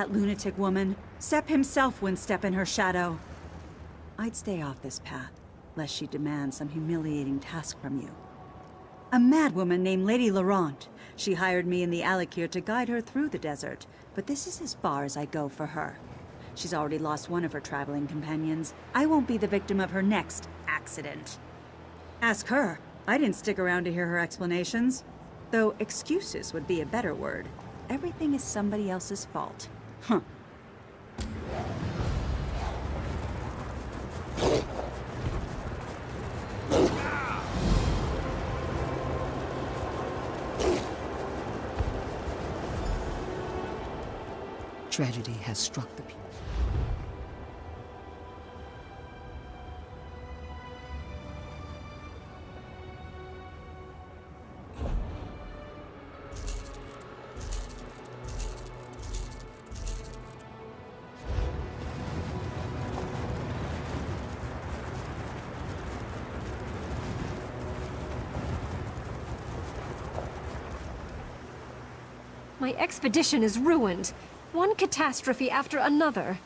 that lunatic woman. Sepp himself wouldn't step in her shadow. I'd stay off this path, lest she demand some humiliating task from you. A madwoman named Lady Laurent. She hired me and the Alikir to guide her through the desert, but this is as far as I go for her. She's already lost one of her traveling companions. I won't be the victim of her next accident. Ask her. I didn't stick around to hear her explanations. Though excuses would be a better word. Everything is somebody else's fault. Huh. Tragedy has struck the people. My expedition is ruined. One catastrophe after another.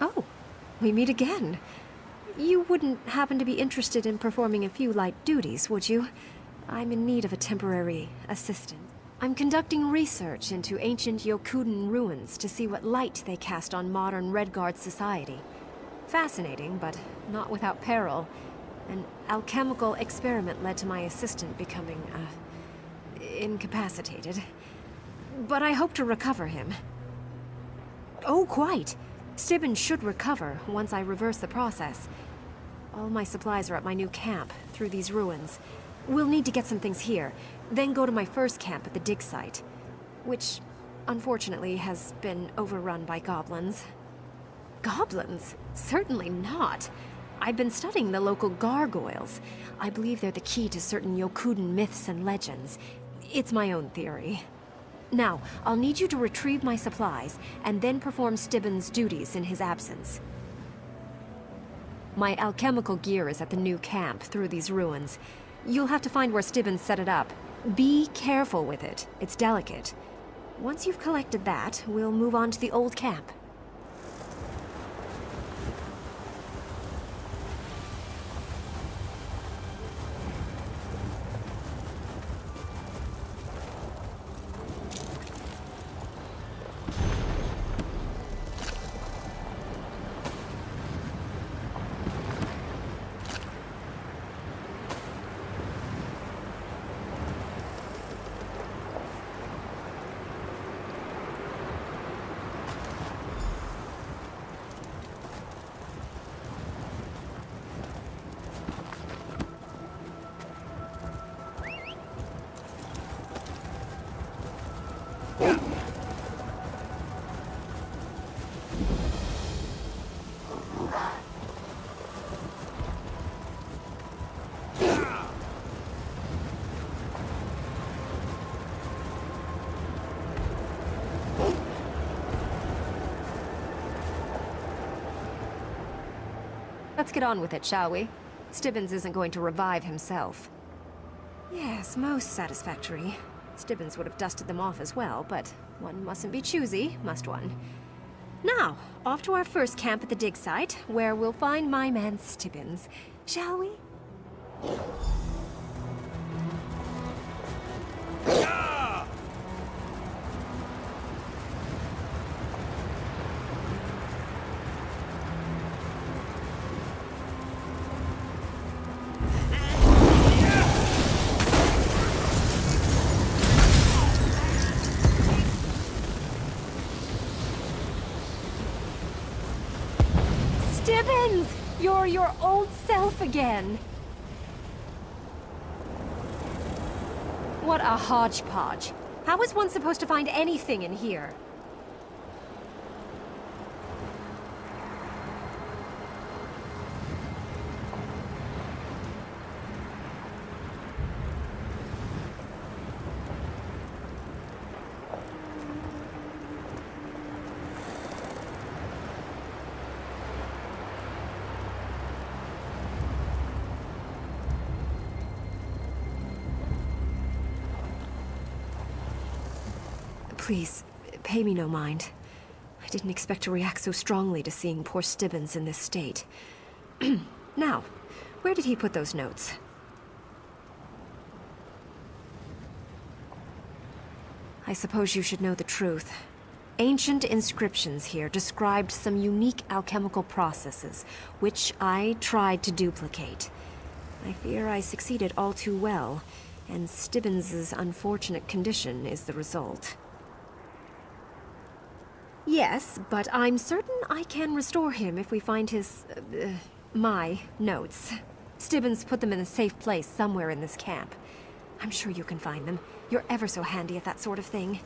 Oh, we meet again. You wouldn't happen to be interested in performing a few light duties, would you? I'm in need of a temporary assistant. I'm conducting research into ancient Yokuden ruins to see what light they cast on modern Redguard society. Fascinating, but not without peril. An alchemical experiment led to my assistant becoming, incapacitated. But I hope to recover him. Oh, quite. Stibbons should recover once I reverse the process. All my supplies are at my new camp, through these ruins. We'll need to get some things here, then go to my first camp at the dig site, which, unfortunately, has been overrun by goblins. Goblins? Certainly not. I've been studying the local gargoyles. I believe they're the key to certain Yokuden myths and legends. It's my own theory. Now, I'll need you to retrieve my supplies, and then perform Stibbons' duties in his absence. My alchemical gear is at the new camp, through these ruins. You'll have to find where Stibbons set it up. Be careful with it. It's delicate. Once you've collected that, we'll move on to the old camp. Let's get on with it, shall we? Stibbons isn't going to revive himself. Yes, most satisfactory. Stibbons would have dusted them off as well, but one mustn't be choosy, must one? Now, off to our first camp at the dig site, where we'll find my man Stibbons. Shall we? Stibbons! You're your old self again. What a hodgepodge. How is one supposed to find anything in here? Please, pay me no mind. didn't expect to react so strongly to seeing poor Stibbins in this state. Now, where did he put those notes? I suppose you should know the truth. Ancient inscriptions here described some unique alchemical processes, which I tried to duplicate. I fear I succeeded all too well, and Stibbins's unfortunate condition is the result. Yes, but I'm certain I can restore him if we find my notes. Stibbins put them in a safe place somewhere in this camp. I'm sure you can find them. You're ever so handy at that sort of thing.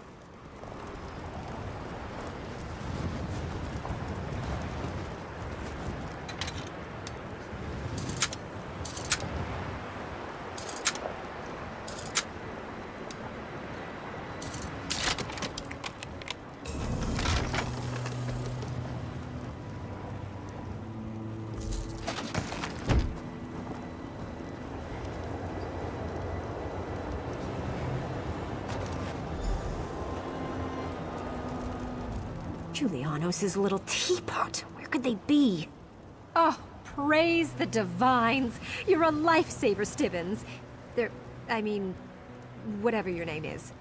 Julianos' little teapot. Where could they be? Oh, praise the divines. You're a lifesaver, Stibbins. Whatever your name is.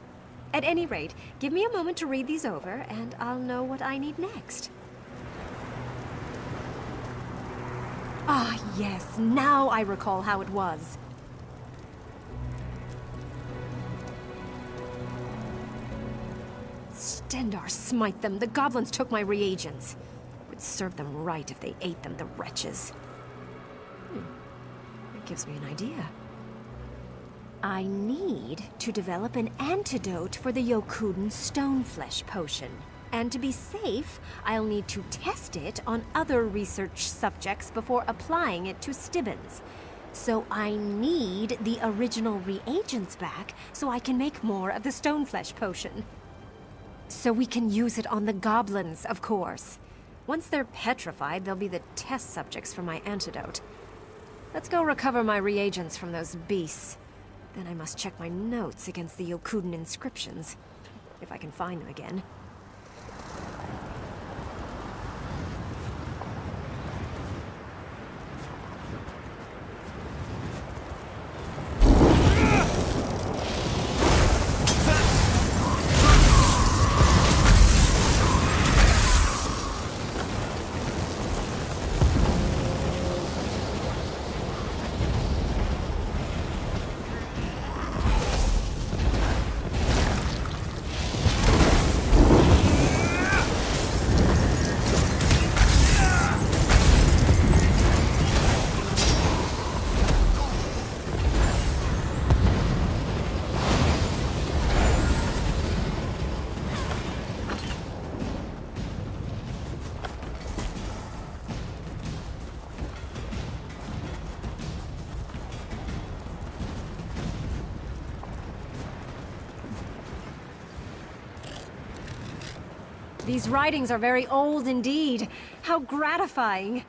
At any rate, give me a moment to read these over, and I'll know what I need next. Ah, yes. Now I recall how it was. Stendar smite them. The goblins took my reagents. It would serve them right if they ate them, the wretches. That gives me an idea. I need to develop an antidote for the Yokuden Stoneflesh potion. And to be safe, I'll need to test it on other research subjects before applying it to Stibbins. So I need the original reagents back so I can make more of the Stoneflesh potion. So we can use it on the goblins, of course. Once they're petrified, they'll be the test subjects for my antidote. Let's go recover my reagents from those beasts. Then I must check my notes against the Yokuden inscriptions, if I can find them again. These writings are very old indeed. How gratifying.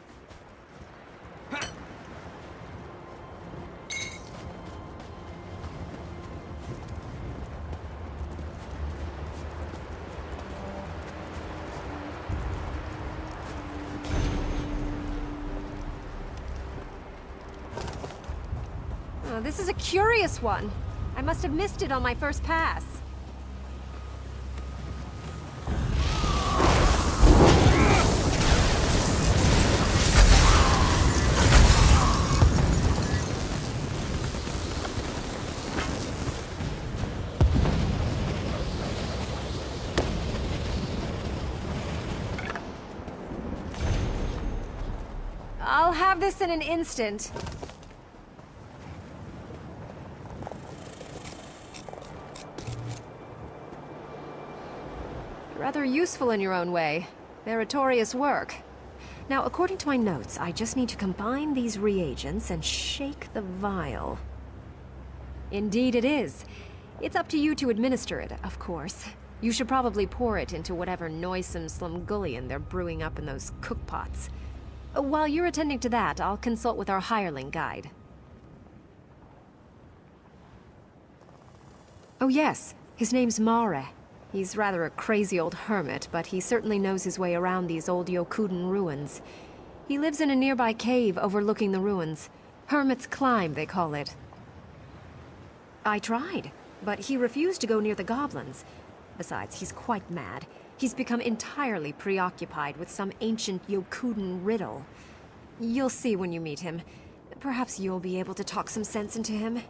Oh, this is a curious one. I must have missed it on my first pass. I'll have this in an instant. Rather useful in your own way. Meritorious work. Now, according to my notes, I just need to combine these reagents and shake the vial. Indeed it is. It's up to you to administer it, of course. You should probably pour it into whatever noisome slumgullion they're brewing up in those cookpots. While you're attending to that, I'll consult with our hireling guide. Oh yes, his name's Mare. He's rather a crazy old hermit, but he certainly knows his way around these old Yokuden ruins. He lives in a nearby cave overlooking the ruins. Hermit's Climb, they call it. I tried, but he refused to go near the goblins. Besides, he's quite mad. He's become entirely preoccupied with some ancient Yokuden riddle. You'll see when you meet him. Perhaps you'll be able to talk some sense into him.